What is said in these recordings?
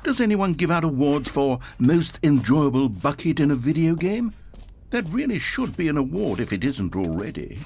Does anyone give out awards for most enjoyable bucket in a video game? That really should be an award if it isn't already.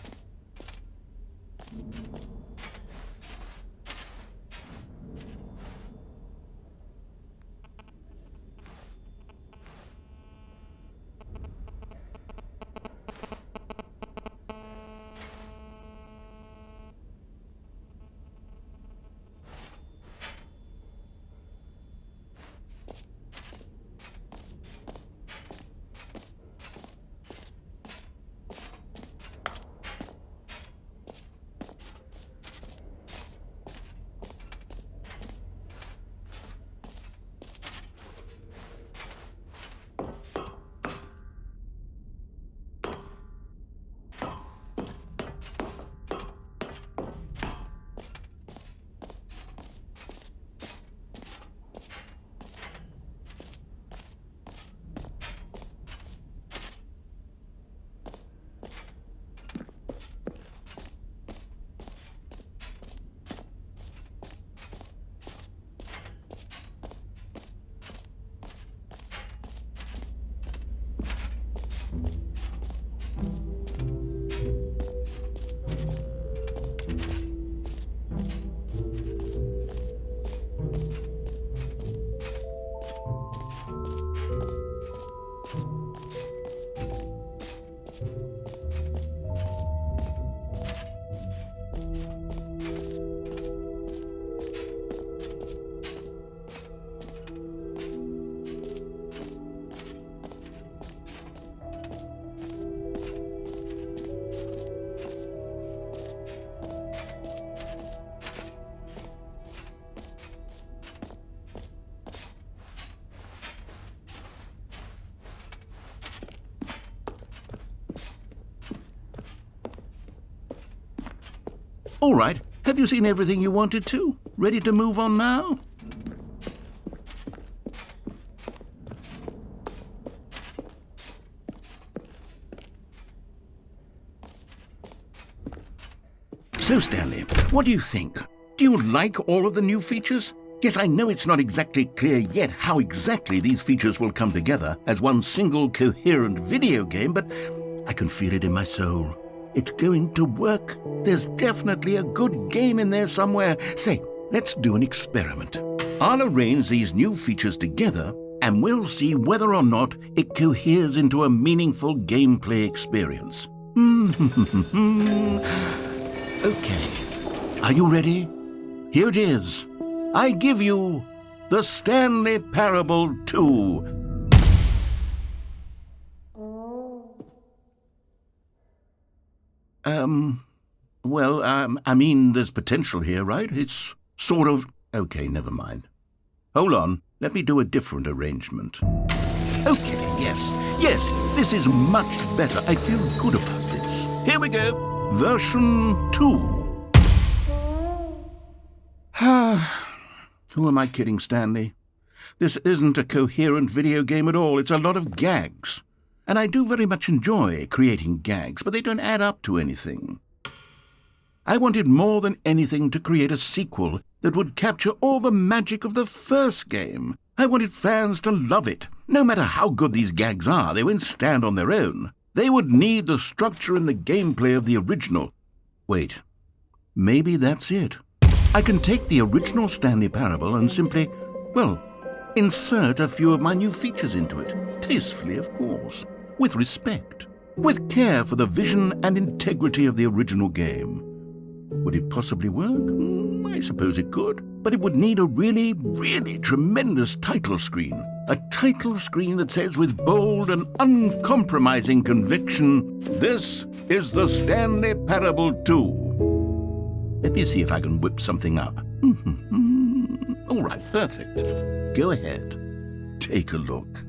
All right, have you seen everything you wanted to? Ready to move on now? So, Stanley, what do you think? Do you like all of the new features? Yes, I know it's not exactly clear yet how exactly these features will come together as one single coherent video game, but I can feel it in my soul. It's going to work. There's definitely a good game in there somewhere. Say, let's do an experiment. I'll arrange these new features together, and we'll see whether or not it coheres into a meaningful gameplay experience. Okay. Are you ready? Here it is. I give you the Stanley Parable 2. I mean, there's potential here, right? It's sort of... Okay, never mind. Hold on, let me do a different arrangement. Okay, yes, this is much better. I feel good about this. Here we go. Version 2. Who am I kidding, Stanley? This isn't a coherent video game at all. It's a lot of gags. And I do very much enjoy creating gags, but they don't add up to anything. I wanted more than anything to create a sequel that would capture all the magic of the first game. I wanted fans to love it. No matter how good these gags are, they won't stand on their own. They would need the structure and the gameplay of the original. Wait, maybe that's it. I can take the original Stanley Parable and simply, well, insert a few of my new features into it. Tastefully, of course. With respect. With care for the vision and integrity of the original game. Would it possibly work? I suppose it could. But it would need a really, really tremendous title screen. A title screen that says with bold and uncompromising conviction, "This is the Stanley Parable 2." Let me see if I can whip something up. All right, perfect. Go ahead. Take a look.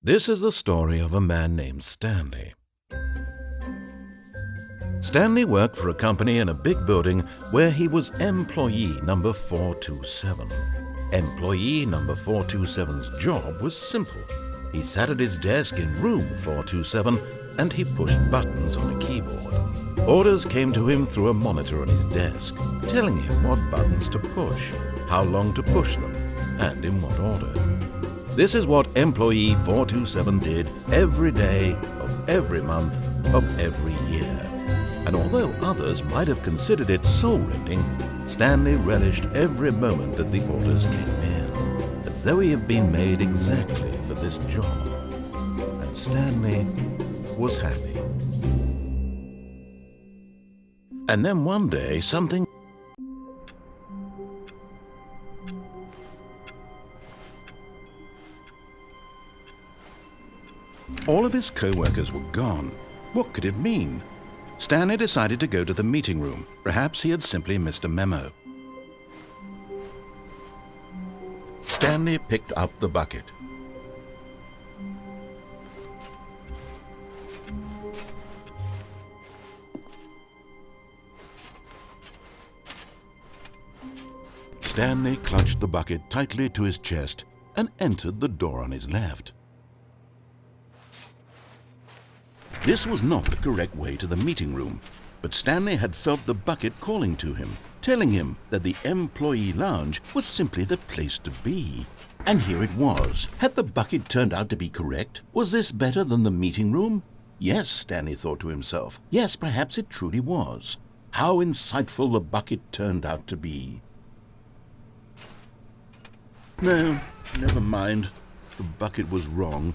This is the story of a man named Stanley. Stanley worked for a company in a big building where he was employee number 427. Employee number 427's job was simple. He sat at his desk in room 427 and he pushed buttons on a keyboard. Orders came to him through a monitor on his desk, telling him what buttons to push, how long to push them, and in what order. This is what employee 427 did every day of every month of every year. And although others might have considered it soul-rending, Stanley relished every moment that the orders came in, as though he had been made exactly for this job. And Stanley was happy. And then one day, something... All of his co-workers were gone. What could it mean? Stanley decided to go to the meeting room. Perhaps he had simply missed a memo. Stanley picked up the bucket. Stanley clutched the bucket tightly to his chest and entered the door on his left. This was not the correct way to the meeting room, but Stanley had felt the bucket calling to him, telling him that the employee lounge was simply the place to be. And here it was. Had the bucket turned out to be correct? Was this better than the meeting room? Yes, Stanley thought to himself. Yes, perhaps it truly was. How insightful the bucket turned out to be. No, never mind. The bucket was wrong.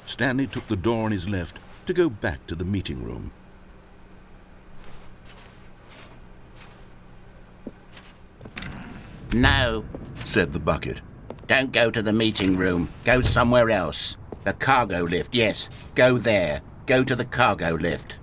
Stanley took the door on his left to go back to the meeting room. No, said the bucket. don't go to the meeting room. Go somewhere else. The cargo lift, yes. Go there. Go to the cargo lift.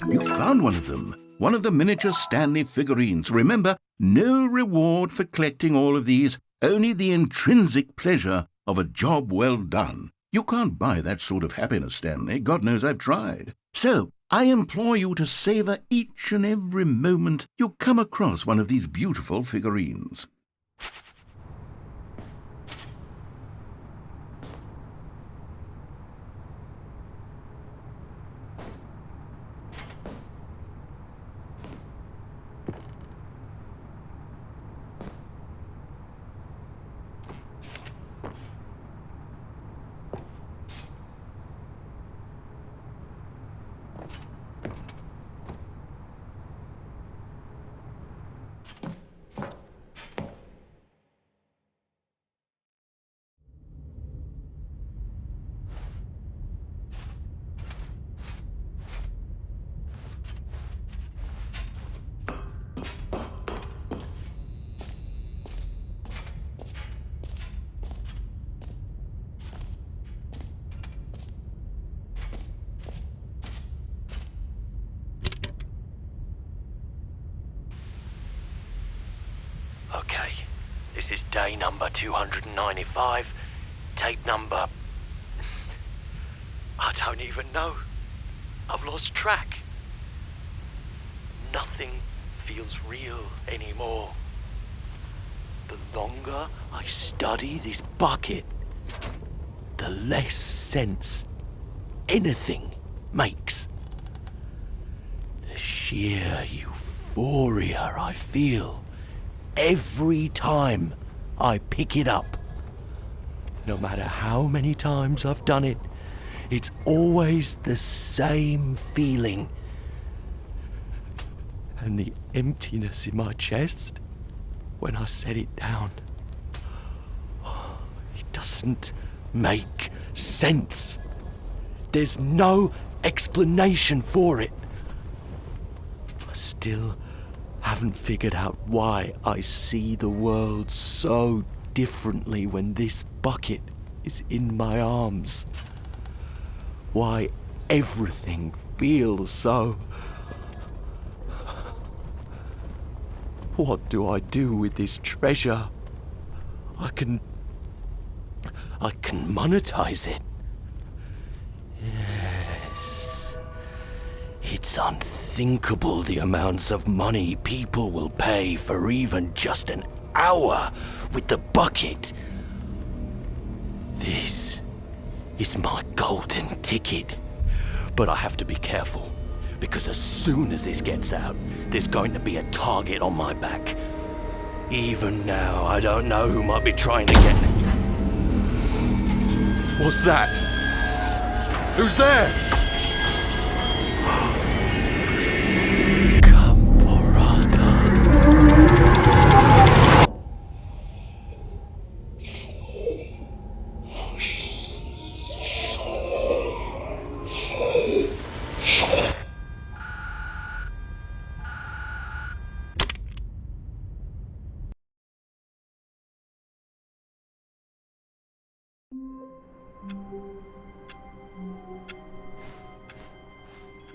You found one of them. One of the miniature Stanley figurines. Remember, no reward for collecting all of these, only the intrinsic pleasure of a job well done. You can't buy that sort of happiness, Stanley. God knows I've tried. So, I implore you to savor each and every moment you come across one of these beautiful figurines. Okay, this is day number 295, tape number... I don't even know. I've lost track. Nothing feels real anymore. The longer I study this bucket, the less sense anything makes. The sheer euphoria I feel every time I pick it up. No matter how many times I've done it, it's always the same feeling. And the emptiness in my chest when I set it down. It doesn't make sense. There's no explanation for it. I still haven't figured out why I see the world so differently when this bucket is in my arms. Why everything feels so... What do I do with this treasure? I can monetize it. Yes. It's unthinkable the amounts of money people will pay for even just an hour with the bucket. This is my golden ticket. But I have to be careful, because as soon as this gets out, there's going to be a target on my back. Even now, I don't know who might be trying to get... What's that? Who's there?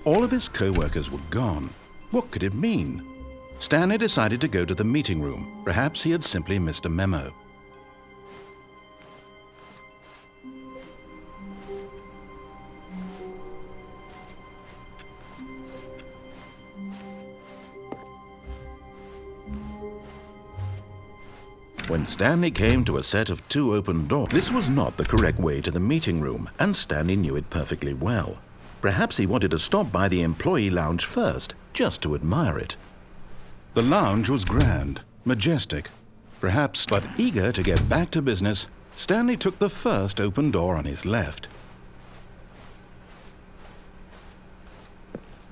All of his co-workers were gone. What could it mean? Stanley decided to go to the meeting room. Perhaps he had simply missed a memo. When Stanley came to a set of 2 open doors, this was not the correct way to the meeting room, and Stanley knew it perfectly well. Perhaps he wanted to stop by the employee lounge first, just to admire it. The lounge was grand, majestic, perhaps, but eager to get back to business, Stanley took the first open door on his left.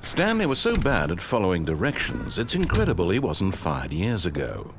Stanley was so bad at following directions, it's incredible he wasn't fired years ago.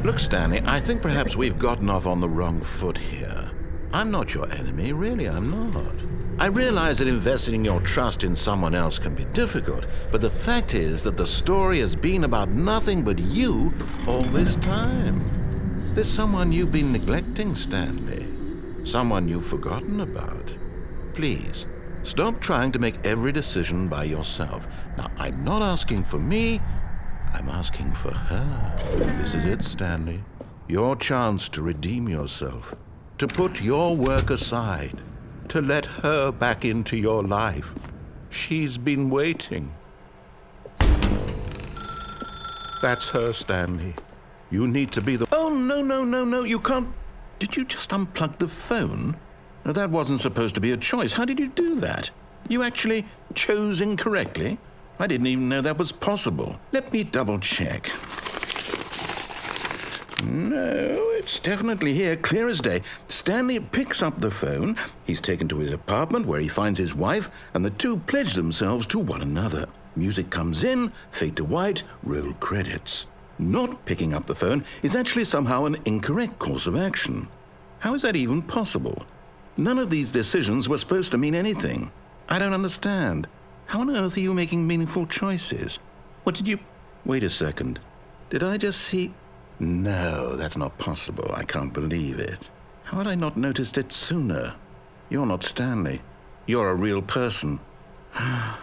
Look, Stanley, I think perhaps we've gotten off on the wrong foot here. I'm not your enemy, really, I'm not. I realize that investing your trust in someone else can be difficult, but the fact is that the story has been about nothing but you all this time. There's someone you've been neglecting, Stanley. Someone you've forgotten about. Please, stop trying to make every decision by yourself. Now, I'm not asking for me, I'm asking for her. This is it, Stanley. Your chance to redeem yourself, to put your work aside, to let her back into your life. She's been waiting. That's her, Stanley. You need to be the... Oh, no, you can't... Did you just unplug the phone? No, that wasn't supposed to be a choice. How did you do that? You actually chose incorrectly? I didn't even know that was possible. Let me double check. No, it's definitely here, clear as day. Stanley picks up the phone. He's taken to his apartment where he finds his wife, and the two pledge themselves to one another. Music comes in, fade to white, roll credits. Not picking up the phone is actually somehow an incorrect course of action. How is that even possible? None of these decisions were supposed to mean anything. I don't understand. How on earth are you making meaningful choices? What did you... Wait a second. Did I just see... No, that's not possible. I can't believe it. How had I not noticed it sooner? You're not Stanley. You're a real person. I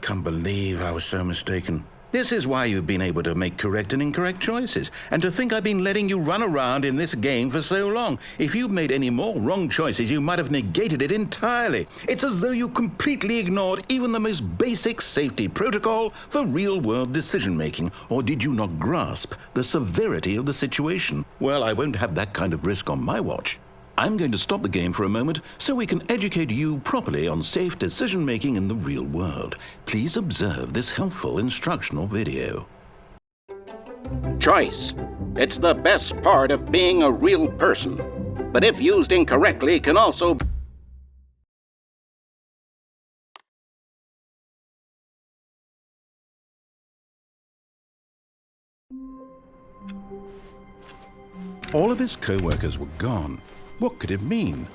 can't believe I was so mistaken. This is why you've been able to make correct and incorrect choices. And to think I've been letting you run around in this game for so long. If you'd made any more wrong choices, you might have negated it entirely. It's as though you completely ignored even the most basic safety protocol for real-world decision-making. Or did you not grasp the severity of the situation? Well, I won't have that kind of risk on my watch. I'm going to stop the game for a moment so we can educate you properly on safe decision-making in the real world. Please observe this helpful instructional video. Choice. It's the best part of being a real person. but if used incorrectly can also... All of his co-workers were gone. What could it mean?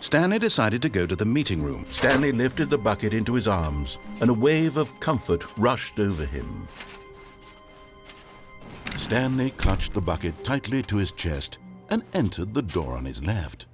Stanley decided to go to the meeting room. Stanley lifted the bucket into his arms, and a wave of comfort rushed over him. Stanley clutched the bucket tightly to his chest and entered the door on his left.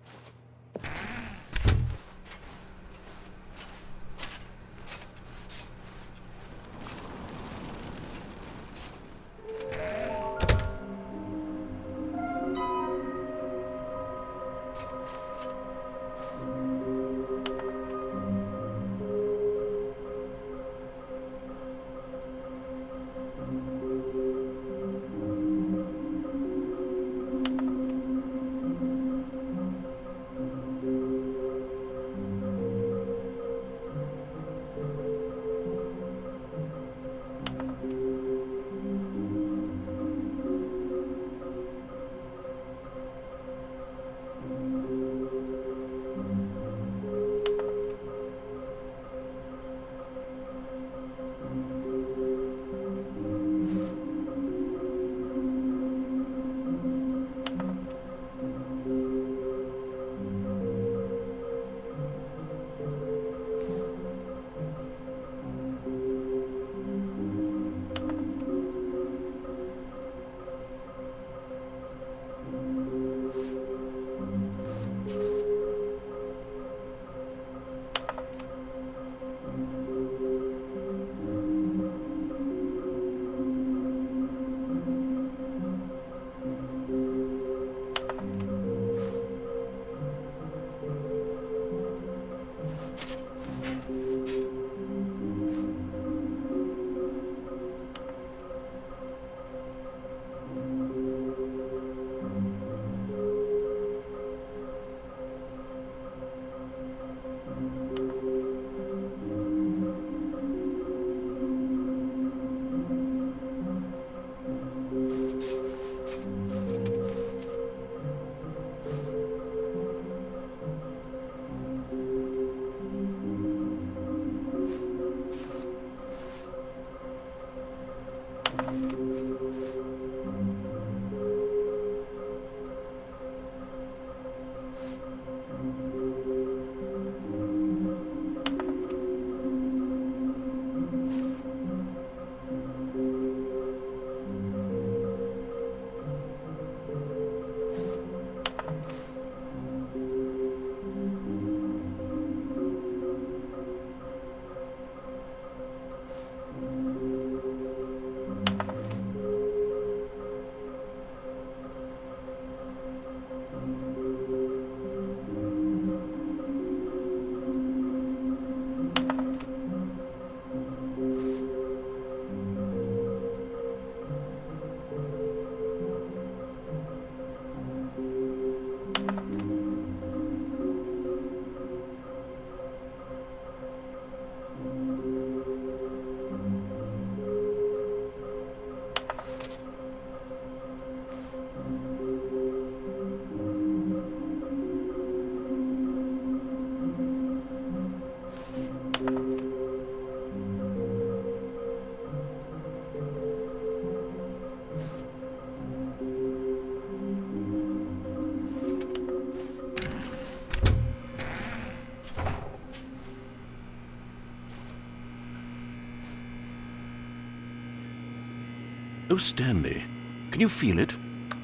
Oh, Stanley, can you feel it?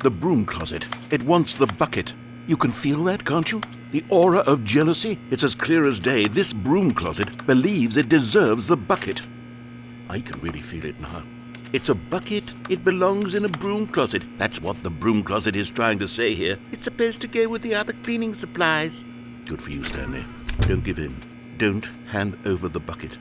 The broom closet. It wants the bucket. You can feel that, can't you? The aura of jealousy? It's as clear as day. This broom closet believes it deserves the bucket. I can really feel it now. It's a bucket. It belongs in a broom closet. That's what the broom closet is trying to say here. It's supposed to go with the other cleaning supplies. Good for you, Stanley. Don't give in. Don't hand over the bucket.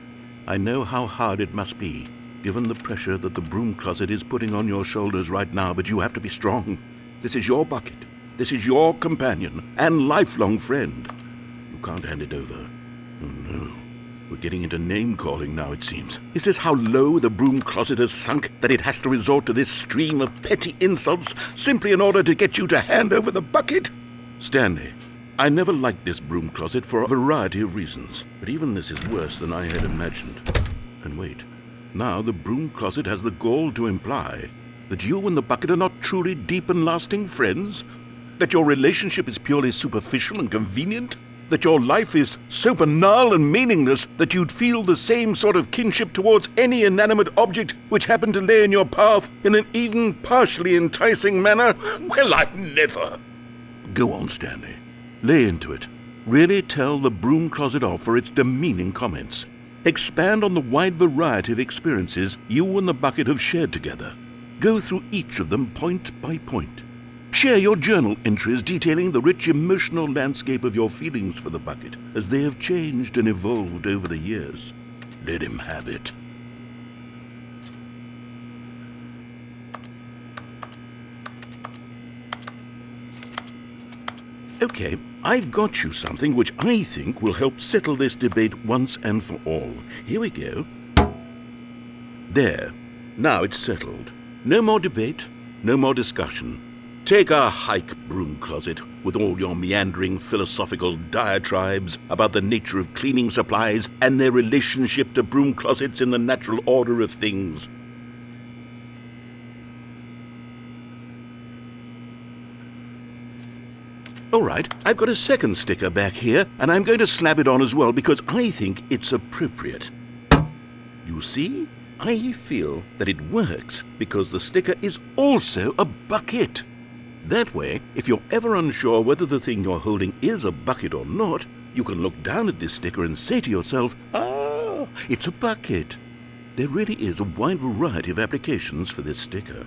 I know how hard it must be, given the pressure that the broom closet is putting on your shoulders right now, but you have to be strong. This is your bucket. This is your companion and lifelong friend. You can't hand it over. Oh, no. We're getting into name-calling now, it seems. Is this how low the broom closet has sunk, that it has to resort to this stream of petty insults simply in order to get you to hand over the bucket? Stanley, I never liked this broom closet for a variety of reasons, but even this is worse than I had imagined. And wait, now the broom closet has the gall to imply that you and the bucket are not truly deep and lasting friends? That your relationship is purely superficial and convenient? That your life is so banal and meaningless that you'd feel the same sort of kinship towards any inanimate object which happened to lay in your path in an even partially enticing manner? Well, I'd never. Go on, Stanley. Lay into it. Really tell the broom closet off for its demeaning comments. Expand on the wide variety of experiences you and the bucket have shared together. Go through each of them point by point. Share your journal entries detailing the rich emotional landscape of your feelings for the bucket as they have changed and evolved over the years. Let him have it. Okay, I've got you something which I think will help settle this debate once and for all. Here we go. There. Now it's settled. No more debate, no more discussion. Take a hike, broom closet, with all your meandering philosophical diatribes about the nature of cleaning supplies and their relationship to broom closets in the natural order of things. All right, I've got a second sticker back here, and I'm going to slap it on as well because I think it's appropriate. You see? I feel that it works because the sticker is also a bucket. That way, if you're ever unsure whether the thing you're holding is a bucket or not, you can look down at this sticker and say to yourself, "Ah, it's a bucket." There really is a wide variety of applications for this sticker.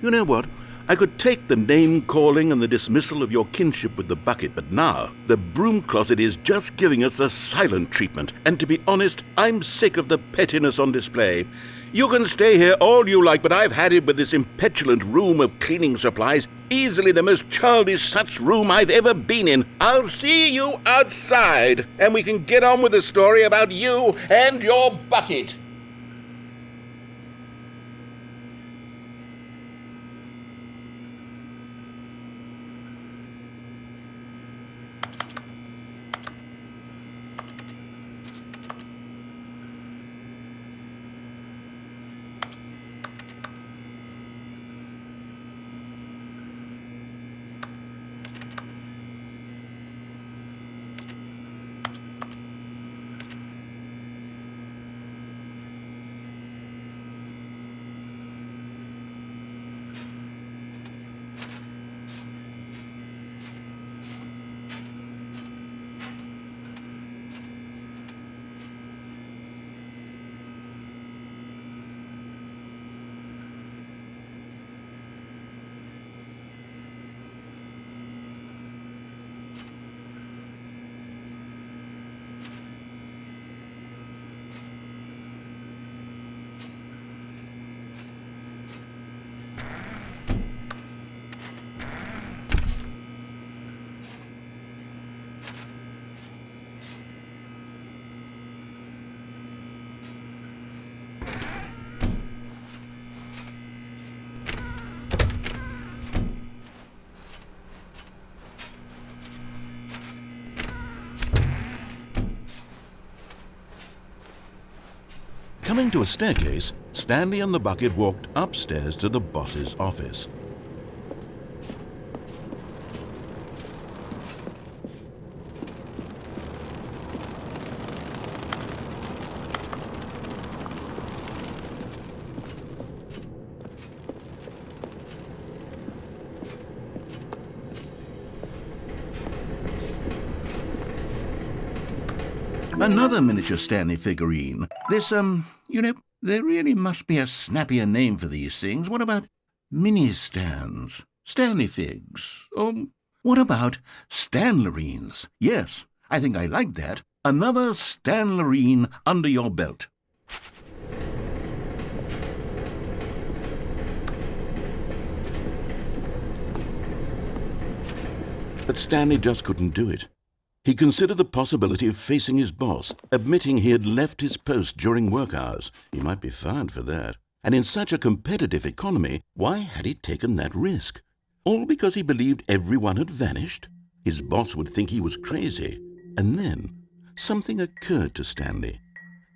You know what? I could take the name-calling and the dismissal of your kinship with the bucket, but now the broom closet is just giving us the silent treatment, and to be honest, I'm sick of the pettiness on display. You can stay here all you like, but I've had it with this impetulant room of cleaning supplies, easily the most childish such room I've ever been in. I'll see you outside, and we can get on with the story about you and your bucket. Coming to a staircase, Stanley and the bucket walked upstairs to the boss's office. Another miniature Stanley figurine. This, there really must be a snappier name for these things. What about mini-stands? Stanley figs? What about Stanlerines? Yes, I think I like that. Another Stanlerine under your belt. But Stanley just couldn't do it. He considered the possibility of facing his boss, admitting he had left his post during work hours. He might be fired for that. And in such a competitive economy, why had he taken that risk? All because he believed everyone had vanished? His boss would think he was crazy. And then something occurred to Stanley.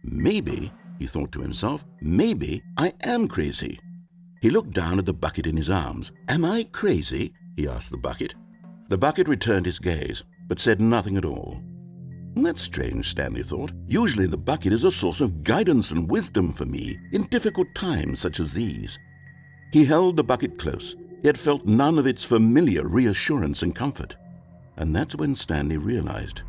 Maybe, he thought to himself, maybe I am crazy. He looked down at the bucket in his arms. Am I crazy? He asked the bucket. The bucket returned his gaze, but said nothing at all. That's strange, Stanley thought. Usually the bucket is a source of guidance and wisdom for me in difficult times such as these. He held the bucket close, yet felt none of its familiar reassurance and comfort. And that's when Stanley realized,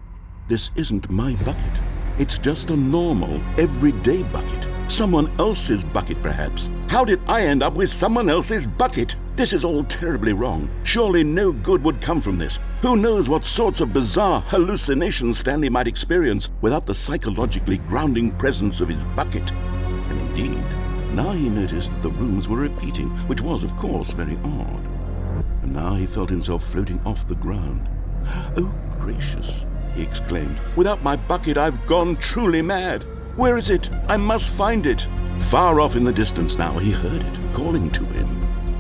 this isn't my bucket. It's just a normal, everyday bucket. Someone else's bucket, perhaps. How did I end up with someone else's bucket? This is all terribly wrong. Surely no good would come from this. Who knows what sorts of bizarre hallucinations Stanley might experience without the psychologically grounding presence of his bucket. And indeed, now he noticed that the rooms were repeating, which was, of course, very odd. And now he felt himself floating off the ground. Oh, gracious, he exclaimed. Without my bucket, I've gone truly mad. Where is it? I must find it. Far off in the distance now, he heard it, calling to him.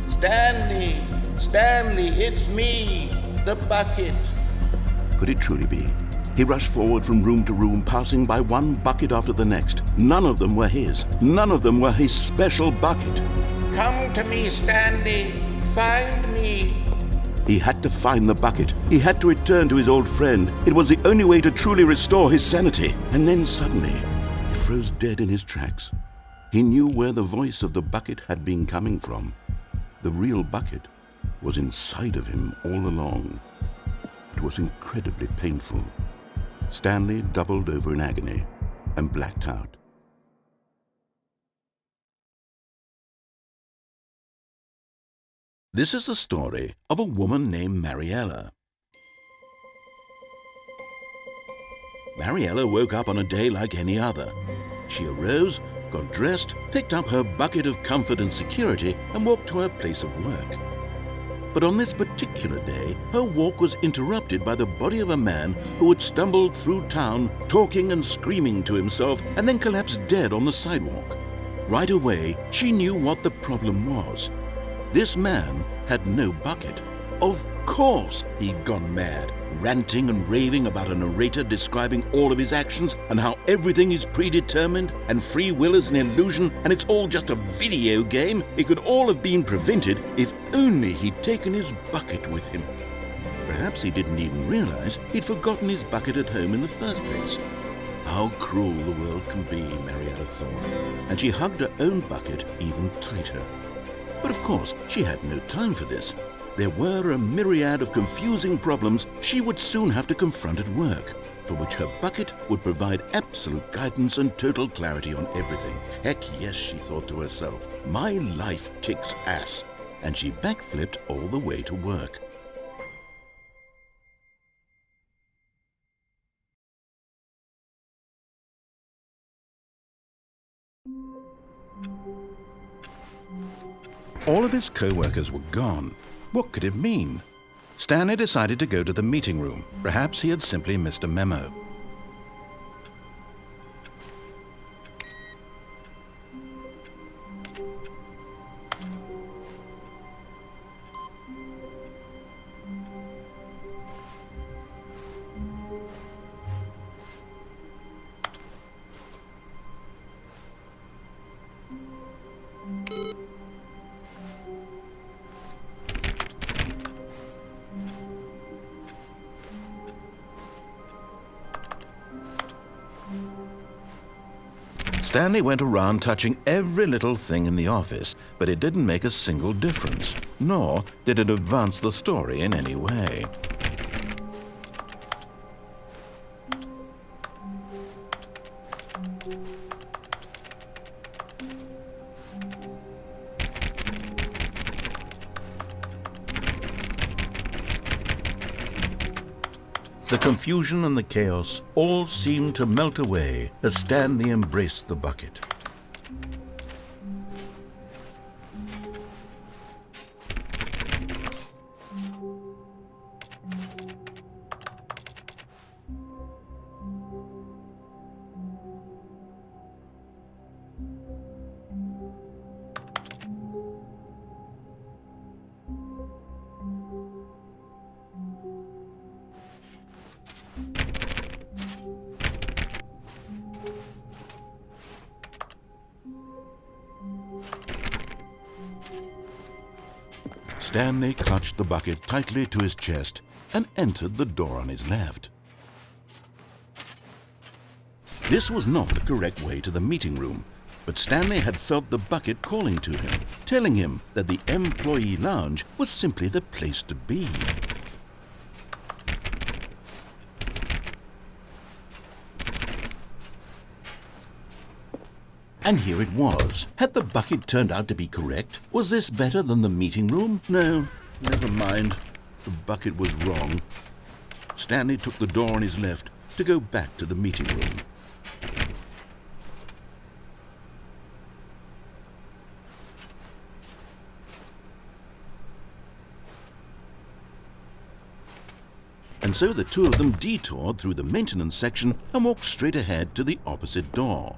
Stanley! Stanley, it's me, the bucket. Could it truly be? He rushed forward from room to room, passing by one bucket after the next. None of them were his. None of them were his special bucket. Come to me, Stanley. Find me. He had to find the bucket. He had to return to his old friend. It was the only way to truly restore his sanity. And then suddenly, he froze dead in his tracks. He knew where the voice of the bucket had been coming from. The real bucket was inside of him all along. It was incredibly painful. Stanley doubled over in agony and blacked out. This is the story of a woman named Mariella. Mariella woke up on a day like any other. She arose, got dressed, picked up her bucket of comfort and security, and walked to her place of work. But on this particular day, her walk was interrupted by the body of a man who had stumbled through town, talking and screaming to himself, and then collapsed dead on the sidewalk. Right away, she knew what the problem was. This man had no bucket. Of course he'd gone mad, ranting and raving about a narrator describing all of his actions and how everything is predetermined and free will is an illusion and it's all just a video game. It could all have been prevented if only he'd taken his bucket with him. Perhaps he didn't even realize he'd forgotten his bucket at home in the first place. How cruel the world can be, Mariella thought, and she hugged her own bucket even tighter. But of course, she had no time for this. There were a myriad of confusing problems she would soon have to confront at work, for which her bucket would provide absolute guidance and total clarity on everything. Heck yes, she thought to herself, my life kicks ass. And she backflipped all the way to work. All of his co-workers were gone. What could it mean? Stanley decided to go to the meeting room. Perhaps he had simply missed a memo. Stanley went around touching every little thing in the office, but it didn't make a single difference, nor did it advance the story in any way. The confusion and the chaos all seemed to melt away as Stanley embraced the bucket. Stanley clutched the bucket tightly to his chest and entered the door on his left. This was not the correct way to the meeting room, but Stanley had felt the bucket calling to him, telling him that the employee lounge was simply the place to be. And here it was. Had the bucket turned out to be correct? Was this better than the meeting room? No, never mind. The bucket was wrong. Stanley took the door on his left to go back to the meeting room. And so the two of them detoured through the maintenance section and walked straight ahead to the opposite door.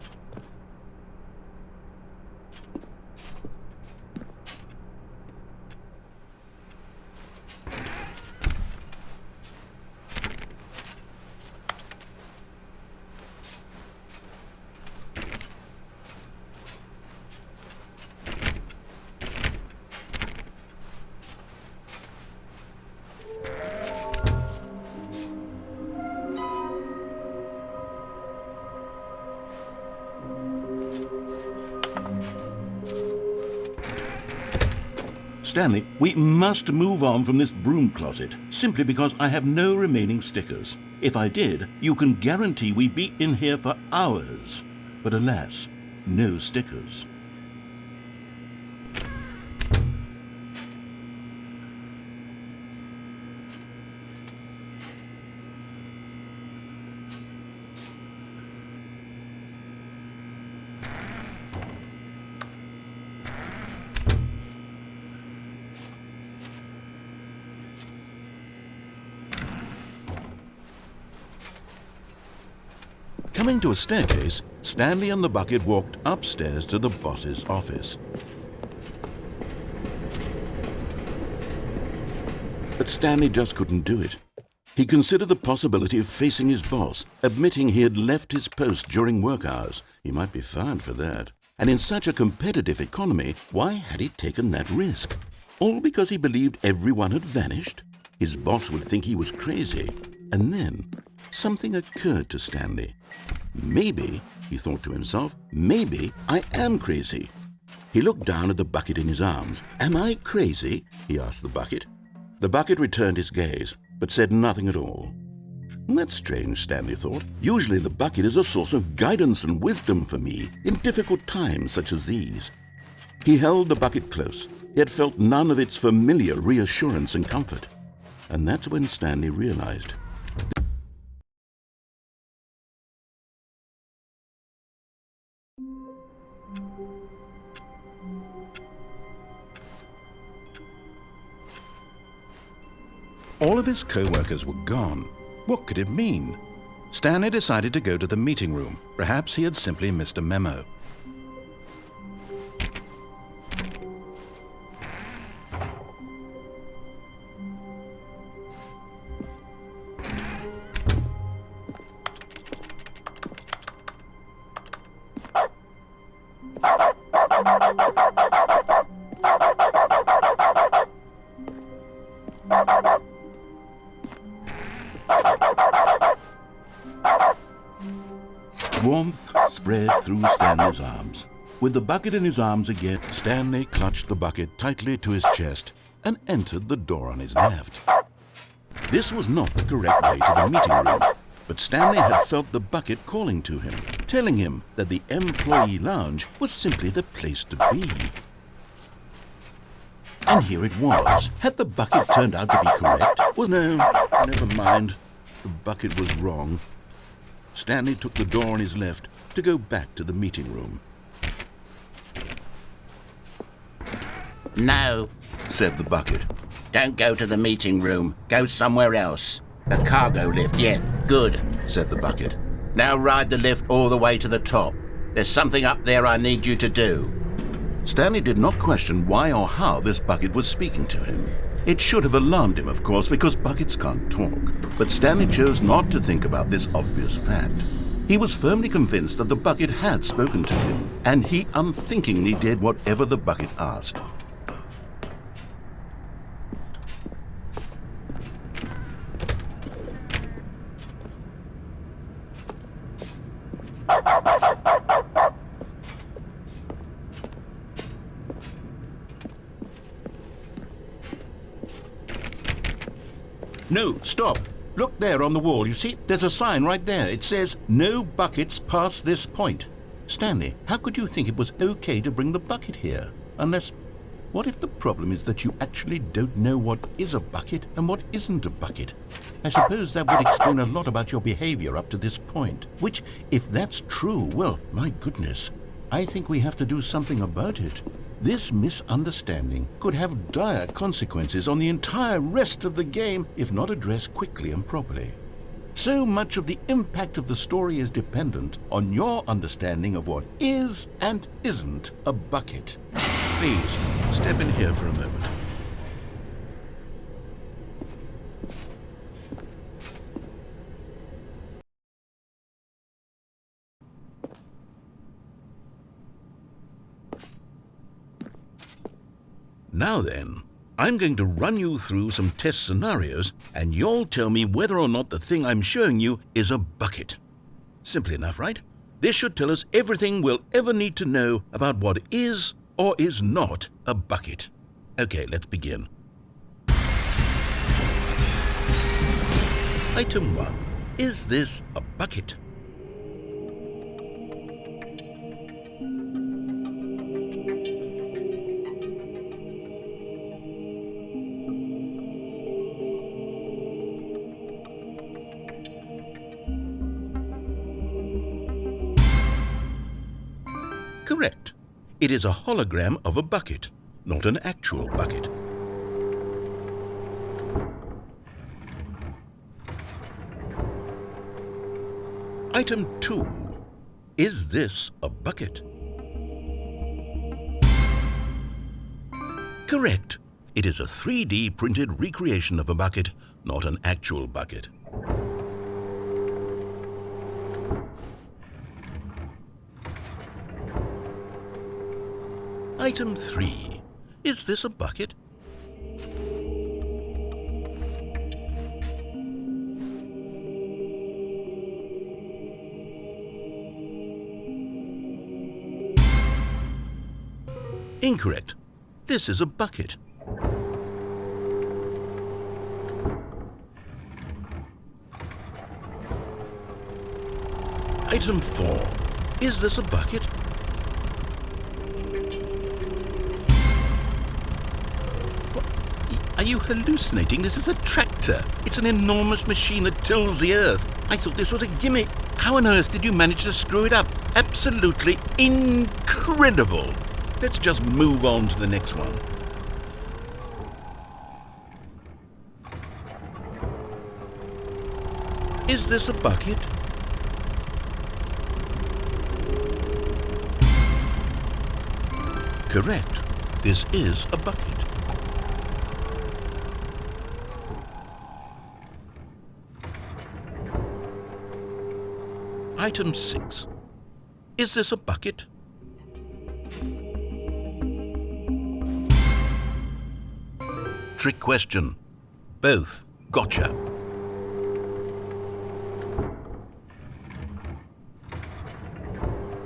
Stanley, we must move on from this broom closet, simply because I have no remaining stickers. If I did, you can guarantee we'd be in here for hours. But alas, no stickers. Coming to a staircase, Stanley and the bucket walked upstairs to the boss's office. But Stanley just couldn't do it. He considered the possibility of facing his boss, admitting he had left his post during work hours. He might be fined for that. And in such a competitive economy, why had he taken that risk? All because he believed everyone had vanished? His boss would think he was crazy. And then something occurred to Stanley. Maybe, he thought to himself, maybe I am crazy. He looked down at the bucket in his arms. Am I crazy? He asked the bucket. The bucket returned his gaze, but said nothing at all. That's strange, Stanley thought. Usually the bucket is a source of guidance and wisdom for me in difficult times such as these. He held the bucket close, yet felt none of its familiar reassurance and comfort. And that's when Stanley realized. All of his co-workers were gone. What could it mean? Stanley decided to go to the meeting room. Perhaps he had simply missed a memo. Warmth spread through Stanley's arms. With the bucket in his arms again, Stanley clutched the bucket tightly to his chest and entered the door on his left. This was not the correct way to the meeting room, but Stanley had felt the bucket calling to him, telling him that the employee lounge was simply the place to be. And here it was. Had the bucket turned out to be correct? Well, no, never mind. The bucket was wrong. Stanley took the door on his left to go back to the meeting room. No, Said the bucket. don't go to the meeting room. Go somewhere else. The cargo lift, yeah, good. Said the bucket. Now ride the lift all the way to the top. There's something up there I need you to do. Stanley did not question why or how this bucket was speaking to him. It should have alarmed him, of course, because buckets can't talk. But Stanley chose not to think about this obvious fact. He was firmly convinced that the bucket had spoken to him, and he unthinkingly did whatever the bucket asked. No, stop. Look there on the wall. You see, there's a sign right there. It says, no buckets past this point. Stanley, how could you think it was okay to bring the bucket here? Unless, what if the problem is that you actually don't know what is a bucket and what isn't a bucket? I suppose that would explain a lot about your behavior up to this point. Which, if that's true, well, my goodness, I think we have to do something about it. This misunderstanding could have dire consequences on the entire rest of the game if not addressed quickly and properly. So much of the impact of the story is dependent on your understanding of what is and isn't a bucket. Please, step in here for a moment. Now then, I'm going to run you through some test scenarios, and you'll tell me whether or not the thing I'm showing you is a bucket. Simple enough, right? This should tell us everything we'll ever need to know about what is or is not a bucket. Okay, let's begin. Item 1. Is this a bucket? Correct. It is a hologram of a bucket, not an actual bucket. Item 2. Is this a bucket? Correct. It is a 3D printed recreation of a bucket, not an actual bucket. Item 3. Is this a bucket? Incorrect. This is a bucket. Item 4. Is this a bucket? Are you hallucinating? This is a tractor. It's an enormous machine that tills the earth. I thought this was a gimmick. How on earth did you manage to screw it up? Absolutely incredible. Let's just move on to the next one. Is this a bucket? Correct. This is a bucket. Item 6. Is this a bucket? Trick question. Both. Gotcha.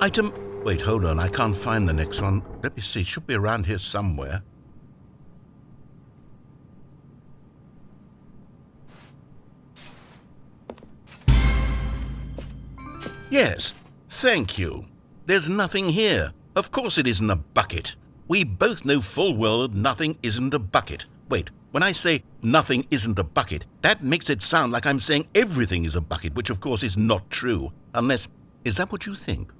Item... Wait, hold on. I can't find the next one. Let me see. It should be around here somewhere. Yes. Thank you. There's nothing here. Of course it isn't a bucket. We both know full well that nothing isn't a bucket. Wait, when I say nothing isn't a bucket, that makes it sound like I'm saying everything is a bucket, which of course is not true. Unless, is that what you think?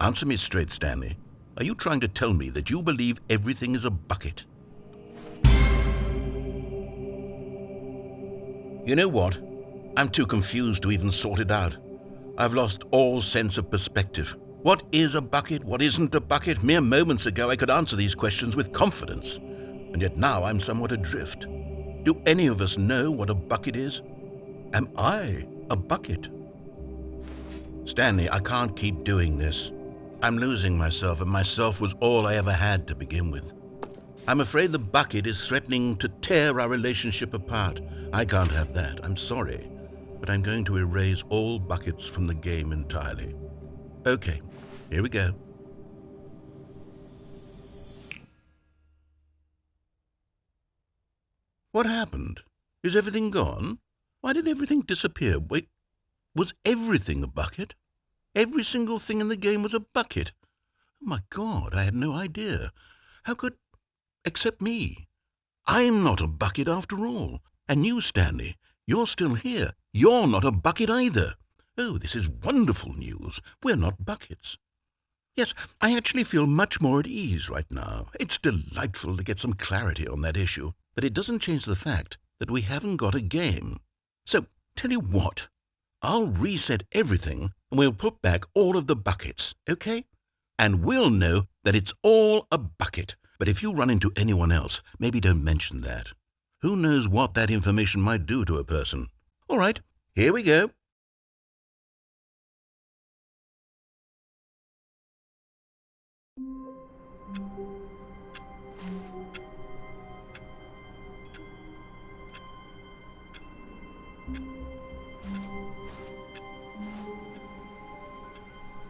Answer me straight, Stanley. Are you trying to tell me that you believe everything is a bucket? You know what? I'm too confused to even sort it out. I've lost all sense of perspective. What is a bucket? What isn't a bucket? Mere moments ago I could answer these questions with confidence, and yet now I'm somewhat adrift. Do any of us know what a bucket is? Am I a bucket? Stanley, I can't keep doing this. I'm losing myself, and myself was all I ever had to begin with. I'm afraid the bucket is threatening to tear our relationship apart. I can't have that. I'm sorry, but I'm going to erase all buckets from the game entirely. Okay, here we go. What happened? Is everything gone? Why did everything disappear? Wait, was everything a bucket? Every single thing in the game was a bucket. Oh my God, I had no idea. How could... except me. I'm not a bucket after all. And you, Stanley, you're still here. You're not a bucket either. Oh, this is wonderful news. We're not buckets. Yes, I actually feel much more at ease right now. It's delightful to get some clarity on that issue, but it doesn't change the fact that we haven't got a game. So, tell you what, I'll reset everything and we'll put back all of the buckets, okay? And we'll know that it's all a bucket. But if you run into anyone else, maybe don't mention that. Who knows what that information might do to a person? All right, here we go.